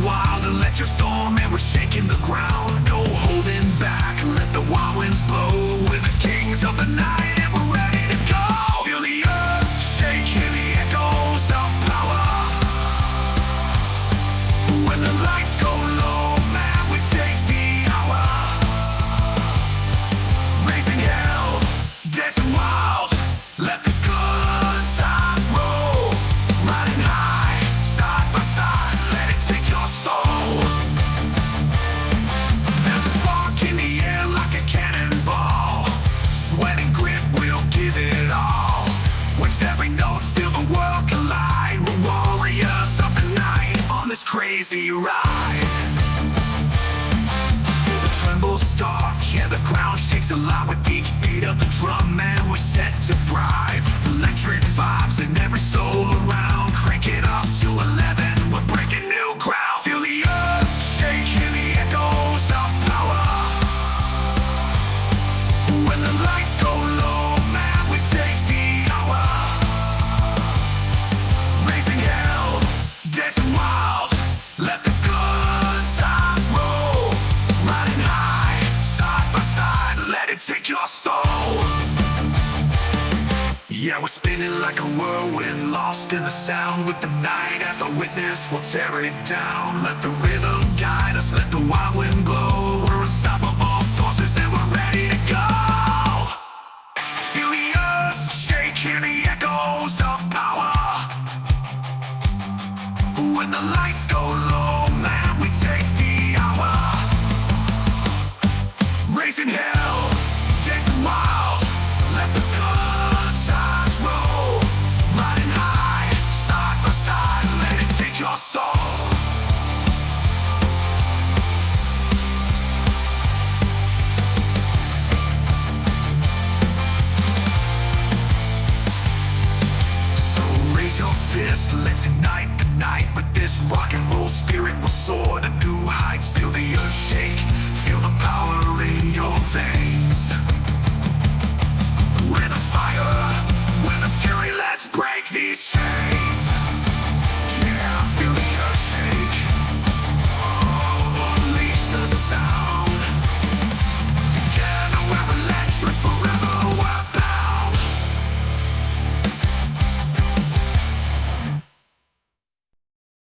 wild, electric storm, and we're shaking the ground. No holding back, let the wild winds blow. We're the kings of the night, and we're ready to go. Feel the earth shake, hear the echoes of power. When the lights go low, man, we take the hour. Raising hell, dancing wild, let the good times roll. Riding high, side by side, let it take your soul. There's a spark in the air like a cannonball. Sweat and grit, we'll give it all. With every note, feel the world collide. We're warriors of the night on this crazy ride. Feel the tremble start, yeah, the ground shakes a lot with each beat of the drum, and we're set to thrive. Electric vibes in every soul around. Crank it up to 11, we're breaking new ground. Feel the earth shake, hear the echoes of power. When the lights go low, man, we take the hour. Raising hell, dancing wild, let the good times roll. Riding high, side by side, let it take your soul. Yeah, we're spinning like a whirlwind, lost in the sound with the night as a witness. We'll tear it down, let the rhythm guide us, let the wild wind blow. We're unstoppable forces and we're ready to go. Feel the earth shake, hear the echoes of power. When the lights go low, man, we take the hour. Raising hell, dancing wild, let the good times roll. Riding high, side by side, let it take your soul. So raise your fist, let's ignite the night. With this rock and roll spirit, we'll soar to new heights. Feel the earth shake, feel the power in your veins. We're the fire, we're the fury, let's break these chains.